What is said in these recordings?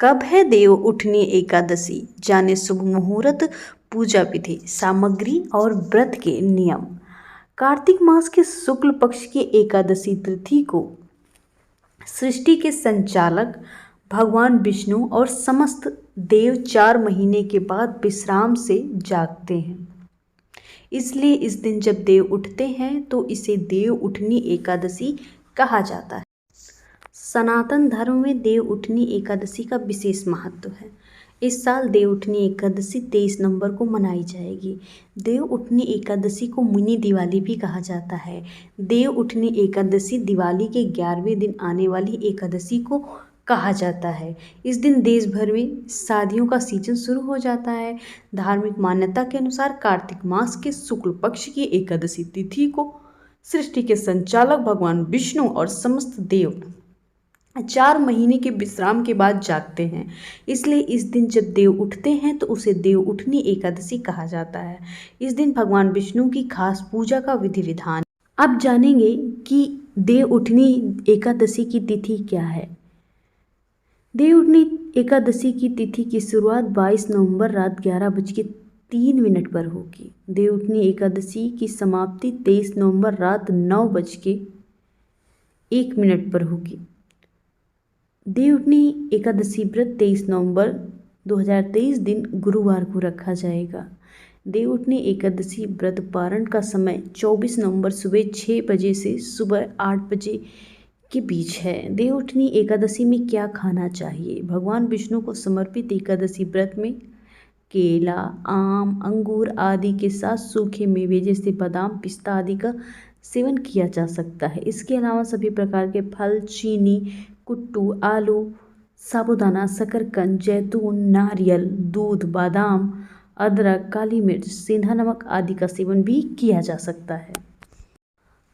कब है देव उठनी एकादशी, जाने शुभ मुहूर्त, पूजा विधि, सामग्री और व्रत के नियम। कार्तिक मास के शुक्ल पक्ष की एकादशी तिथि को सृष्टि के संचालक भगवान विष्णु और समस्त देव 4 महीने के बाद विश्राम से जागते हैं। इसलिए इस दिन जब देव उठते हैं तो इसे देव उठनी एकादशी कहा जाता है। सनातन धर्म में देव उठनी एकादशी का विशेष महत्व है। इस साल देव उठनी एकादशी 23 नवंबर को मनाई जाएगी। देव उठनी एकादशी को मिनी दिवाली भी कहा जाता है। देव उठनी एकादशी दिवाली के 11वें दिन आने वाली एकादशी को कहा जाता है। इस दिन देश भर में शादियों का सीजन शुरू हो जाता है। धार्मिक मान्यता के अनुसार कार्तिक मास के शुक्ल पक्ष की एकादशी तिथि को सृष्टि के संचालक भगवान विष्णु और समस्त देव 4 महीने के विश्राम के बाद जागते हैं। इसलिए इस दिन जब देव उठते हैं तो उसे देव उठनी एकादशी कहा जाता है। इस दिन भगवान विष्णु की खास पूजा का विधि विधान। अब जानेंगे कि देव उठनी एकादशी की तिथि क्या है। देव उठनी एकादशी की तिथि की शुरुआत 22 नवंबर रात 11:03 पर होगी। देव उठनी एकादशी की समाप्ति 23 नवंबर रात 9:01 पर होगी। देव उठनी एकादशी व्रत 23 नवंबर 2023 दिन गुरुवार को रखा जाएगा। देव उठनी एकादशी व्रत पारण का समय 24 नवंबर सुबह 6 बजे से सुबह 8 बजे के बीच है। देव उठनी एकादशी में क्या खाना चाहिए। भगवान विष्णु को समर्पित एकादशी व्रत में केला, आम, अंगूर आदि के साथ सूखे मेवे जैसे बादाम, पिस्ता आदि का सेवन किया जा सकता है। इसके अलावा सभी प्रकार के फल, चीनी, कुट्टू, आलू, साबूदाना, शकरकंद, जैतून, नारियल, दूध, बादाम, अदरक, काली मिर्च, सेंधा नमक आदि का सेवन भी किया जा सकता है।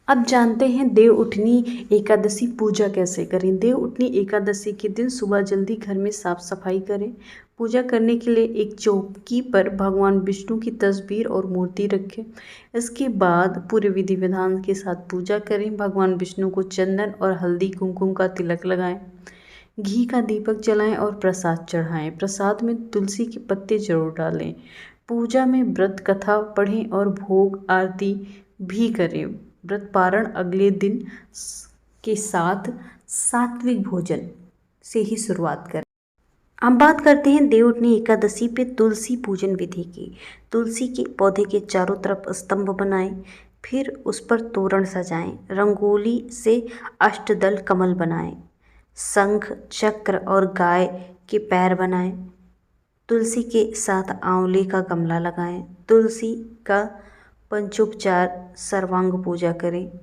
अब जानते हैं देव उठनी एकादशी पूजा कैसे करें। देव उठनी एकादशी के दिन सुबह जल्दी घर में साफ सफाई करें। पूजा करने के लिए एक चौकी पर भगवान विष्णु की तस्वीर और मूर्ति रखें। इसके बाद पूरे विधि विधान के साथ पूजा करें। भगवान विष्णु को चंदन और हल्दी कुमकुम का तिलक लगाएं, घी का दीपक जलाएं और प्रसाद चढ़ाएं। प्रसाद में तुलसी के पत्ते जरूर डालें। पूजा में व्रत कथा पढ़ें और भोग आरती भी करें। व्रत पारण अगले दिन के साथ सात्विक भोजन से ही शुरुआत करें। हम बात करते हैं देव उठनी एकादशी पे तुलसी पूजन विधि की। तुलसी के पौधे के चारों तरफ स्तंभ बनाएं, फिर उस पर तोरण सजाएं। रंगोली से अष्टदल कमल बनाएं। शंख, चक्र और गाय के पैर बनाएं। तुलसी के साथ आंवले का गमला लगाएं। तुलसी का पंचोपचार सर्वांग पूजा करें।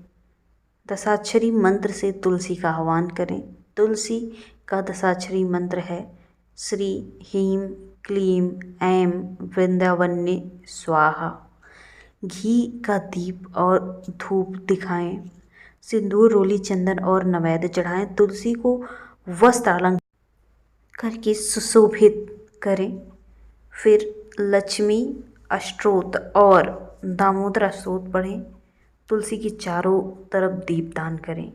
दशाक्षरी मंत्र से तुलसी का आह्वान करें। तुलसी का दशाक्षरी मंत्र है श्री ह्रीं क्लीं ऐं वृंदावन्ये स्वाहा। घी का दीप और धूप दिखाएं। सिंदूर, रोली, चंदन और नैवेद्य चढ़ाएं। तुलसी को वस्त्र अलंकार करके सुशोभित करें। फिर लक्ष्मी अष्टोत्र और दामोदर स्तोत्र पढ़ें। तुलसी के चारों तरफ दीपदान करें।